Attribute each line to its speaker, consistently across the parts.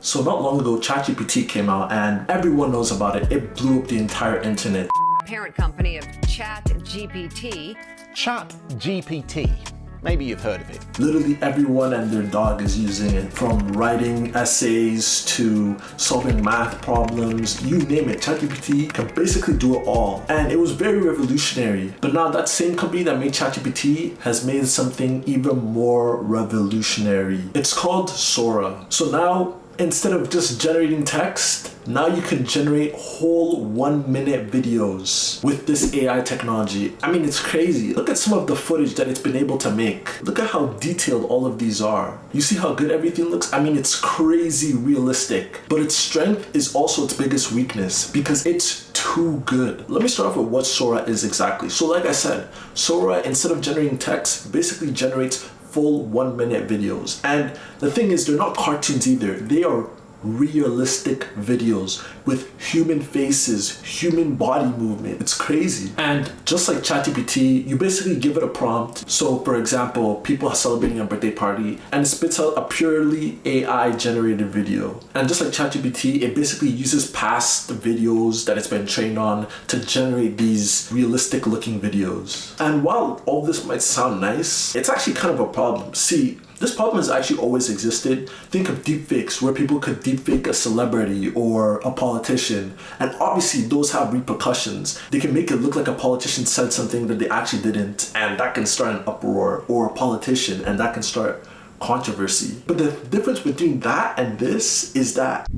Speaker 1: So not long ago, ChatGPT came out and everyone knows about it. It blew up the entire internet.
Speaker 2: Parent company of ChatGPT.
Speaker 3: ChatGPT. Maybe you've heard of it.
Speaker 1: Literally everyone and their dog is using it, from writing essays to solving math problems, you name it. ChatGPT can basically do it all. And it was very revolutionary. But now that same company that made ChatGPT has made something even more revolutionary. It's called Sora. So now, instead of just generating text, now you can generate whole 1-minute videos with this AI technology. I mean, it's crazy. Look at some of the footage that it's been able to make. Look at how detailed all of these are. You see how good everything looks? I mean, it's crazy realistic. But its strength is also its biggest weakness because it's too good. Let me start off with what Sora is exactly. So like I said, Sora, instead of generating text, basically generates full 1-minute videos. And the thing is, they're not cartoons either. They are realistic videos with human faces, human body movement. It's crazy. And just like ChatGPT, you basically give it a prompt. So for example, people are celebrating a birthday party and it spits out a purely AI generated video. And just like ChatGPT, it basically uses past videos that it's been trained on to generate these realistic looking videos. And while all this might sound nice, it's actually kind of a problem. See, this problem has actually always existed. Think of deepfakes, where people could deepfake a celebrity or a politician. And obviously those have repercussions. They can make it look like a politician said something that they actually didn't, and that can start an uproar, or a politician, and that can start controversy. But the difference between that and this is that...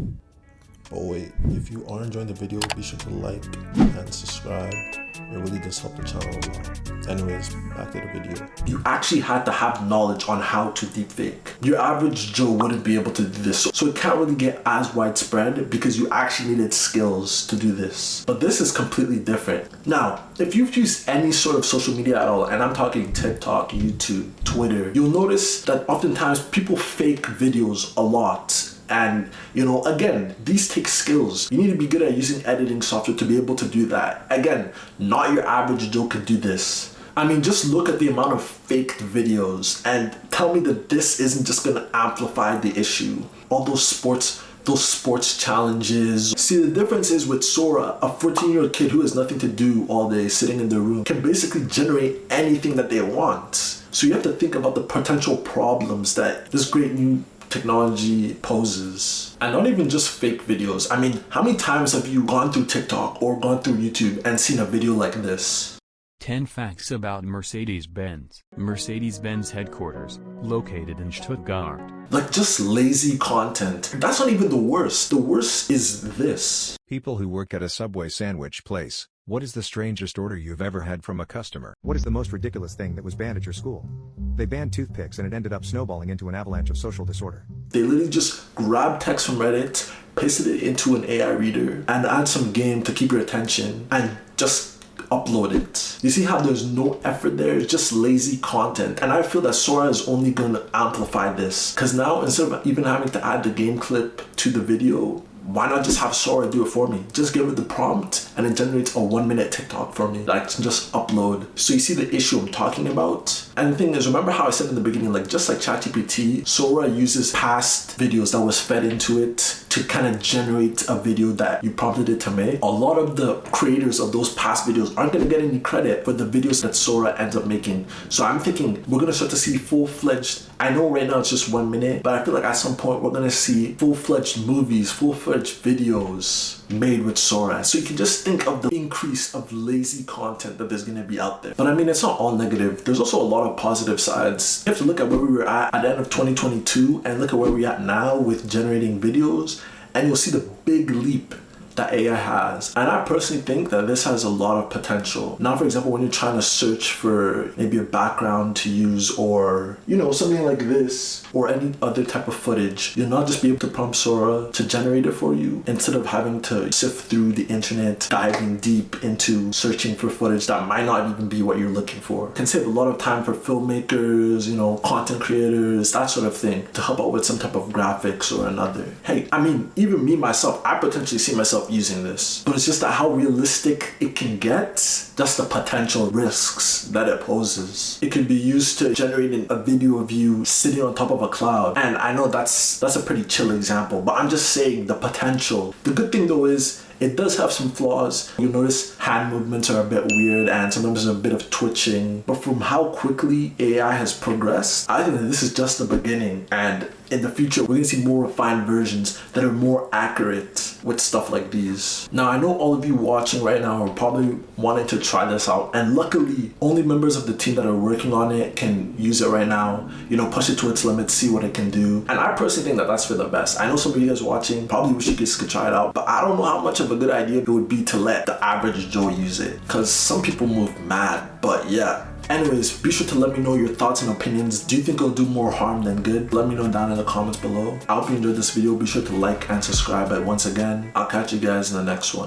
Speaker 1: Oh wait, if you are enjoying the video, be sure to like and subscribe. It really does help the channel a lot. Anyways, back to the video. You actually had to have knowledge on how to deepfake. Your average Joe wouldn't be able to do this. So it can't really get as widespread because you actually needed skills to do this. But this is completely different. Now, if you've used any sort of social media at all, and I'm talking TikTok, YouTube, Twitter, you'll notice that oftentimes people fake videos a lot. And again, these take skills. You need to be good at using editing software to be able to do that. Again, not your average Joe could do this. I mean, just look at the amount of faked videos and tell me that this isn't just gonna amplify the issue. All those sports challenges. See, the difference is with Sora, a 14-year-old kid who has nothing to do all day sitting in their room can basically generate anything that they want. So you have to think about the potential problems that this great new technology poses. And not even just fake videos. I mean, how many times have you gone through TikTok or gone through YouTube and seen a video like this?
Speaker 4: 10 facts about Mercedes-Benz. Mercedes-Benz headquarters, located in Stuttgart.
Speaker 1: Like, just lazy content. That's not even the worst. The worst is this.
Speaker 5: People who work at a Subway sandwich place. What is the strangest order you've ever had from a customer? What is the most ridiculous thing that was banned at your school? They banned toothpicks and it ended up snowballing into an avalanche of social disorder.
Speaker 1: They literally just grab text from Reddit, pasted it into an AI reader, and add some game to keep your attention, and just upload it. You see how there's no effort there? It's just lazy content. And I feel that Sora is only going to amplify this. Because now, instead of even having to add the game clip to the video, why not just have Sora do it for me? Just give it the prompt and it generates a 1-minute TikTok for me that I can just upload. So you see the issue I'm talking about? And the thing is, remember how I said in the beginning, like just like ChatGPT, Sora uses past videos that was fed into it to kind of generate a video that you prompted it to make. A lot of the creators of those past videos aren't going to get any credit for the videos that Sora ends up making. So I'm thinking we're going to start to see full-fledged, I know right now it's just 1 minute, but I feel like at some point we're going to see full-fledged movies, full-fledged videos made with Sora. So you can just think of the increase of lazy content that there's going to be out there. But I mean, it's not all negative. There's also a lot of positive sides. You have to look at where we were at the end of 2022 and look at where we're at now with generating videos, and you'll see the big leap that AI has. And I personally think that this has a lot of potential. Now, for example, when you're trying to search for maybe a background to use, or something like this, or any other type of footage, you'll not just be able to prompt Sora to generate it for you, instead of having to sift through the internet, diving deep into searching for footage that might not even be what you're looking for. It can save a lot of time for filmmakers, content creators, that sort of thing, to help out with some type of graphics or another. Hey, I mean, even me myself, I potentially see myself myself using this. But it's just that how realistic it can get, just the potential risks that it poses. It can be used to generate a video of you sitting on top of a cloud. And I know that's a pretty chill example, but I'm just saying the potential. The good thing though is it does have some flaws. You'll notice hand movements are a bit weird and sometimes there's a bit of twitching. But from how quickly AI has progressed, I think that this is just the beginning. And in the future, we're gonna see more refined versions that are more accurate with stuff like these. Now, I know all of you watching right now are probably wanting to try this out. And luckily, only members of the team that are working on it can use it right now. You know, push it to its limits, see what it can do. And I personally think that that's for the best. I know some of you guys watching probably wish you guys could try it out, but I don't know how much of a good idea it would be to let the average Joe use it. Because some people move mad, but yeah. Anyways, be sure to let me know your thoughts and opinions. Do you think it'll do more harm than good? Let me know down in the comments below. I hope you enjoyed this video. Be sure to like and subscribe. But once again, I'll catch you guys in the next one.